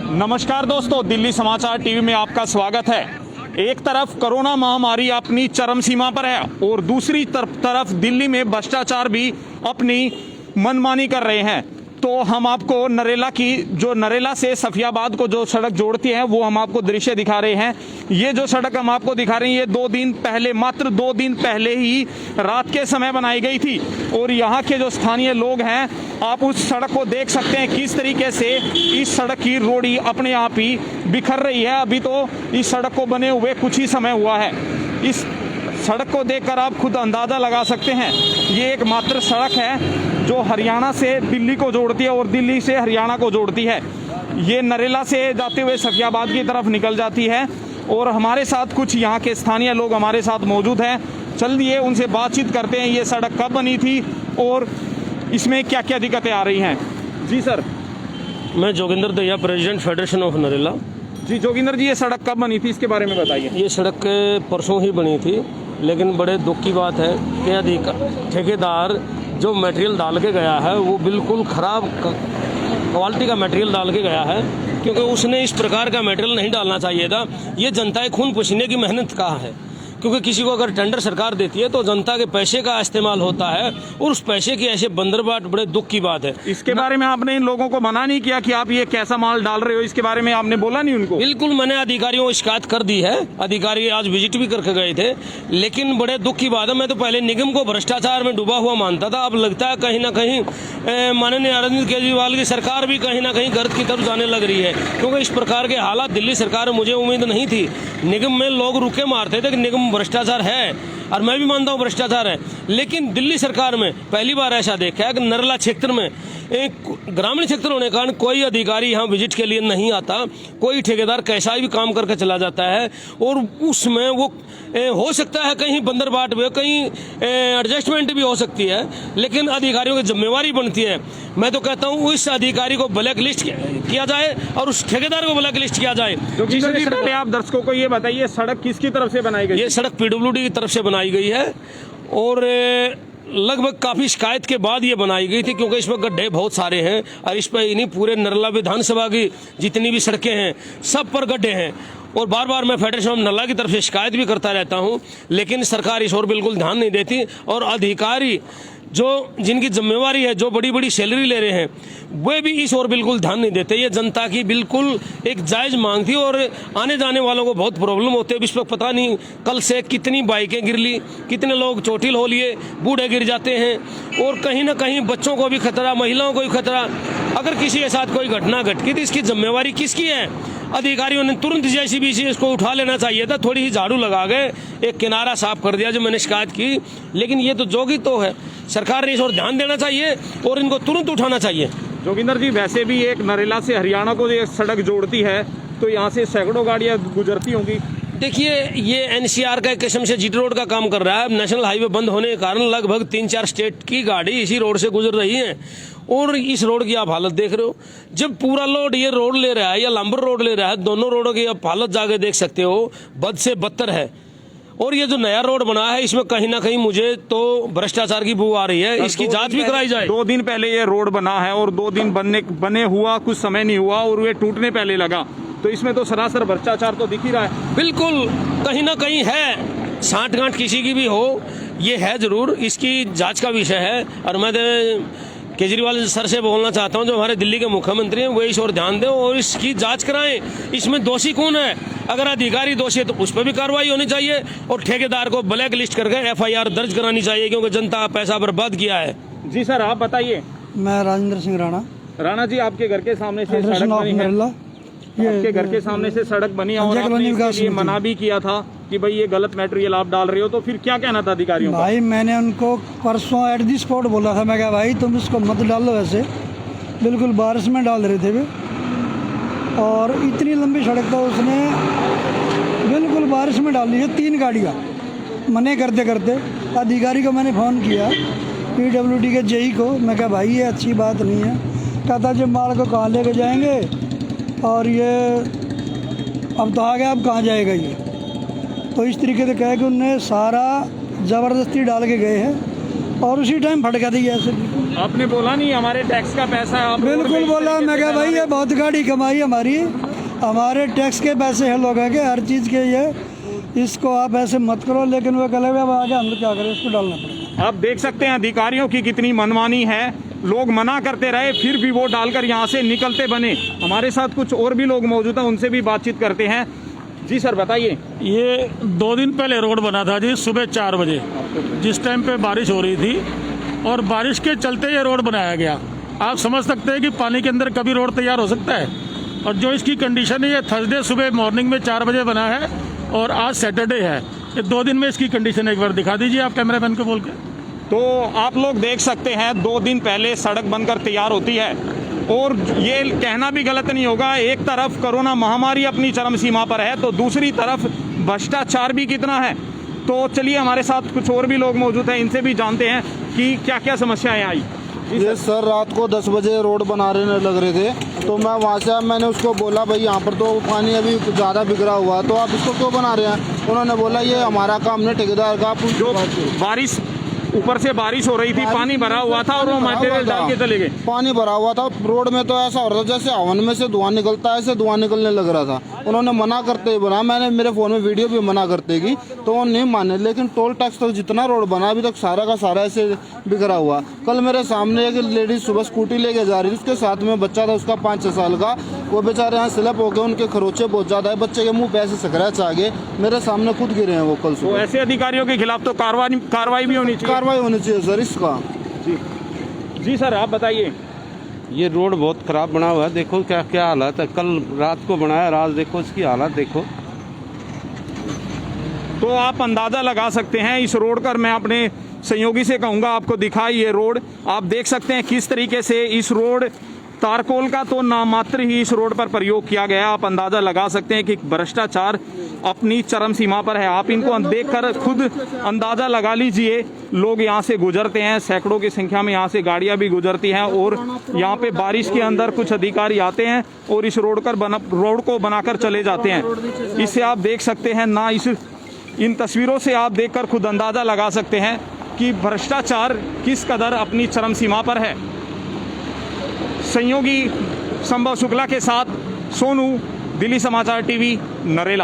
नमस्कार दोस्तों, दिल्ली समाचार टीवी में आपका स्वागत है। एक तरफ कोरोना महामारी अपनी चरम सीमा पर है और दूसरी तरफ दिल्ली में भ्रष्टाचार भी अपनी मनमानी कर रहे हैं। तो हम आपको नरेला से सफियाबाद को जो सड़क जोड़ती है वो हम आपको दृश्य दिखा रहे हैं। ये जो सड़क हम आपको दिखा रहे हैं ये मात्र 2 दिन पहले ही रात के समय बनाई गई थी और यहाँ के जो स्थानीय लोग हैं आप उस सड़क को देख सकते हैं किस तरीके से इस सड़क की रोड़ी अपने आप ही बिखर रही है। अभी तो इस सड़क को बने हुए कुछ ही समय हुआ है। इस सड़क को देखकर आप खुद अंदाज़ा लगा सकते हैं ये एकमात्र सड़क है जो हरियाणा से दिल्ली को जोड़ती है और दिल्ली से हरियाणा को जोड़ती है। ये नरेला से जाते हुए सफियाबाद की तरफ निकल जाती है और हमारे साथ कुछ यहाँ के स्थानीय लोग हमारे साथ मौजूद हैं। चलिए उनसे बातचीत करते हैं, ये सड़क कब बनी थी और इसमें क्या क्या दिक्कतें आ रही हैं। जी सर। मैं Joginder Dahiya, president federation of Narela. जी जोगिंदर जी, ये सड़क कब बनी थी इसके बारे में बताइए। ये सड़क परसों ही बनी थी, लेकिन बड़े दुख की बात है कि ठेकेदार जो मटेरियल डाल के गया है वो बिल्कुल ख़राब क्वालिटी का मटेरियल डाल के गया है, क्योंकि उसने इस प्रकार का मटेरियल नहीं डालना चाहिए था। ये जनता के खून पसीने की मेहनत का है, क्योंकि किसी को अगर टेंडर सरकार देती है तो जनता के पैसे का इस्तेमाल होता है और उस पैसे की ऐसे बंदरबाट बड़े दुख की बात है। इसके बारे में आपने इन लोगों को मना नहीं किया कि आप ये कैसा माल डाल रहे हो, इसके बारे में आपने बोला नहीं उनको? बिल्कुल, मैंने अधिकारियों को शिकायत कर दी है। अधिकारी आज विजिट भी करके गए थे, लेकिन बड़े दुख की बात है। मैं तो पहले निगम को भ्रष्टाचार में डूबा हुआ मानता था, अब लगता है कहीं ना कहीं माननीय अरविंद केजरीवाल की सरकार भी कहीं ना कहीं गर्द की तरफ जाने लग रही है, क्योंकि इस प्रकार के हालात दिल्ली सरकार में मुझे उम्मीद नहीं थी। निगम में लोग रुके मारते थे कि निगम भ्रष्टाचार है और मैं भी मानता हूं भ्रष्टाचार है, लेकिन दिल्ली सरकार में पहली बार ऐसा देखा है कि नरेला क्षेत्र में एक ग्रामीण क्षेत्र होने के कारण कोई अधिकारी यहाँ विजिट के लिए नहीं आता। कोई ठेकेदार कैसा भी काम करके चला जाता है और उसमें वो हो सकता है कहीं बंदरबाट में कहीं एडजस्टमेंट भी हो सकती है, लेकिन अधिकारियों की जिम्मेवारी बनती है। मैं तो कहता हूँ उस अधिकारी को ब्लैक लिस्ट किया जाए और उस ठेकेदार को ब्लैक लिस्ट किया जाए। तो पहले आप दर्शकों को ये बताइए सड़क किसकी तरफ से बनाई गई? ये सड़क पीडब्ल्यूडी की तरफ से बनाई गई है और लगभग काफ़ी शिकायत के बाद ये बनाई गई थी, क्योंकि इसमें गड्ढे बहुत सारे हैं और इस पर इन्हीं पूरे नरेला विधानसभा की जितनी भी सड़कें हैं सब पर गड्ढे हैं। और बार बार मैं फेडरेशन ऑफ नरेला की तरफ से शिकायत भी करता रहता हूं, लेकिन सरकार इस ओर बिल्कुल ध्यान नहीं देती और अधिकारी जो जिनकी जिम्मेवारी है, जो बड़ी बड़ी सैलरी ले रहे हैं, वे भी इस ओर बिल्कुल ध्यान नहीं देते। ये जनता की बिल्कुल एक जायज़ मांग थी और आने जाने वालों को बहुत प्रॉब्लम होती है। इस पर पता नहीं कल से कितनी बाइकें गिर ली, कितने लोग चोटिल हो लिए, बूढ़े गिर जाते हैं और कहीं ना कहीं बच्चों को भी खतरा, महिलाओं को भी खतरा। अगर किसी के साथ कोई घटना घट गई तो इसकी जिम्मेवारी किसकी है? अधिकारियों ने तुरंत JCB से इसको उठा लेना चाहिए था, थोड़ी ही झाड़ू लगा गए, एक किनारा साफ कर दिया जो मैंने शिकायत की, लेकिन ये तो जोगी तो है। सरकार ने इस ओर ध्यान देना चाहिए और इनको तुरंत उठाना चाहिए। जोगिंदर जी, वैसे भी एक नरेला से हरियाणा को जो सड़क जोड़ती है तो यहाँ से सैकड़ों गाड़ियाँ गुजरती होंगी। देखिए, ये NCR का एक किस्म से GT रोड का काम कर रहा है। नेशनल हाईवे बंद होने के कारण लगभग 3-4 स्टेट की गाड़ी इसी रोड से गुजर रही है और इस रोड की आप हालत देख रहे हो। जब पूरा लोड ये रोड ले रहा है या लंबर रोड ले रहा है, दोनों रोडों की आप हालत जाके देख सकते हो, बद से बदतर है। और ये जो नया रोड बना है इसमें कहीं ना कहीं मुझे तो भ्रष्टाचार की बू आ रही है, इसकी जांच भी कराई जाए। 2 दिन पहले ये रोड बना है और 2 दिन बने हुआ कुछ समय नहीं हुआ और ये टूटने पहले लगा, तो इसमें तो सरासर भ्रष्टाचार तो दिख ही रहा है। बिल्कुल, कहीं ना कहीं है, साठगांठ किसी की भी हो, ये है जरूर, इसकी जांच का विषय है। और मैं केजरीवाल सर से बोलना चाहता हूं, जो हमारे दिल्ली के मुख्यमंत्री हैं, वो इस ओर ध्यान दें और इसकी जांच कराएं। इसमें दोषी कौन है? अगर अधिकारी दोषी है तो उस पर भी कार्रवाई होनी चाहिए और ठेकेदार को ब्लैक लिस्ट करके FIR दर्ज करानी चाहिए, क्योंकि जनता का पैसा बर्बाद किया है। जी सर, आप बताइए। मैं राजेंद्र सिंह राणा जी, आपके घर के सामने से सड़क बनी है, आपके घर के सामने से सड़क बनी और आपने इसके लिए मना भी किया था कि भाई ये गलत मटेरियल आप डाल रहे हो, तो फिर क्या कहना था अधिकारियों का? भाई मैंने उनको परसों एट दी स्पॉट बोला था, मैं कहा भाई तुम इसको मत डालो, ऐसे बिल्कुल बारिश में डाल रहे थे वे, और इतनी लंबी सड़क तो उसने बिल्कुल बारिश में डाल ली है। 3 गाड़ियाँ मने करते करते अधिकारी को मैंने फ़ोन किया, PWD के JE को। मैं कहा भाई ये अच्छी बात नहीं है। कहता जब माल को कहाँ लेके जाएंगे और ये अब तो आ गया, अब कहाँ जाएगा ये? तो इस तरीके से कह के उनने सारा ज़बरदस्ती डाल के गए हैं और उसी टाइम फटका दी ऐसे। आपने बोला नहीं हमारे टैक्स का पैसा है, आप रोड पे बिल्कुल इस बोला। तरीके मैं से कहा फैला भाई रहे ये हैं। बहुत गाड़ी कमाई हमारी, हमारे टैक्स के पैसे है लोगों के, हर चीज़ के ये, इसको आप ऐसे मत करो। लेकिन वो कह अब आगे हम लोग क्या करें, इसको डालना पड़ेगा। आप देख सकते हैं अधिकारियों की कितनी मनमानी है, लोग मना करते रहे फिर भी वो डालकर यहाँ से निकलते बने। हमारे साथ कुछ और भी लोग मौजूद हैं, उनसे भी बातचीत करते हैं। जी सर बताइए। ये 2 दिन पहले रोड बना था जी, सुबह 4 बजे, जिस टाइम पे बारिश हो रही थी, और बारिश के चलते ये रोड बनाया गया। आप समझ सकते हैं कि पानी के अंदर कभी रोड तैयार हो सकता है। और जो इसकी कंडीशन है, ये थर्सडे सुबह मॉर्निंग में 4 बजे बना है और आज सैटरडे है। ये 2 दिन में इसकी कंडीशन एक बार दिखा दीजिए आप कैमरामैन को बोल के। तो आप लोग देख सकते हैं 2 दिन पहले सड़क बनकर तैयार होती है, और ये कहना भी गलत नहीं होगा, एक तरफ कोरोना महामारी अपनी चरम सीमा पर है तो दूसरी तरफ भ्रष्टाचार भी कितना है। तो चलिए हमारे साथ कुछ और भी लोग मौजूद हैं, इनसे भी जानते हैं कि क्या क्या समस्याएं आई। ये सर रात को 10 बजे रोड बना रहे लग रहे थे, तो मैं वहाँ से मैंने उसको बोला भाई यहाँ पर तो पानी अभी ज़्यादा बिगड़ा हुआ है, तो आप इसको क्यों बना रहे हैं। उन्होंने बोला ये हमारा काम नहीं, ठेकेदार का। आप जो बारिश ऊपर से बारिश हो रही थी, पानी भरा हुआ था और वो मटेरियल डाल के चले गए। पानी भरा हुआ था रोड में, तो ऐसा हो रहा था जैसे हवन में से धुआं निकलता है, ऐसे धुआं निकलने लग रहा था। उन्होंने मना करते ही बना, मैंने मेरे फ़ोन में वीडियो भी मना करते की, तो वो नहीं माने। लेकिन टोल टैक्स तक जितना रोड बना अभी तक सारा का सारा ऐसे बिखरा हुआ। कल मेरे सामने एक लेडीज सुबह स्कूटी लेके जा रही थी, उसके साथ में बच्चा था उसका 5-6 साल का, वो बेचारे यहाँ स्लिप हो गए, उनके खरोचे बहुत ज़्यादा है, बच्चे के मुँह पे ऐसे स्क्रैच आ गए, मेरे सामने खुद गिरे हैं वो कल तो सुबह। ऐसे अधिकारियों के खिलाफ तो कार्रवाई भी होनी चाहिए। कार्रवाई होनी चाहिए सर इसका। जी सर आप बताइए। ये रोड बहुत खराब बना हुआ है, देखो क्या क्या हालत है। कल रात को बनाया, रात देखो इसकी हालत देखो। तो आप अंदाज़ा लगा सकते हैं इस रोड पर, मैं अपने सहयोगी से कहूँगा आपको दिखाई ये रोड, आप देख सकते हैं किस तरीके से इस रोड तारकोल का तो नामात्र ही इस रोड पर प्रयोग किया गया। आप अंदाज़ा लगा सकते हैं कि भ्रष्टाचार अपनी चरम सीमा पर है। आप इनको देखकर खुद अंदाज़ा लगा लीजिए। लोग यहाँ से गुजरते हैं, सैकड़ों की संख्या में यहाँ से गाड़ियाँ भी गुजरती हैं, और यहाँ पे बारिश के अंदर कुछ अधिकारी आते हैं और इस रोड को बनाकर चले जाते हैं। इससे आप देख सकते हैं ना, इन तस्वीरों से आप देखकर खुद अंदाज़ा लगा सकते हैं कि भ्रष्टाचार किस कदर अपनी चरम सीमा पर है। सहयोगी संभव शुक्ला के साथ सोनू, दिल्ली समाचार टीवी, नरेला।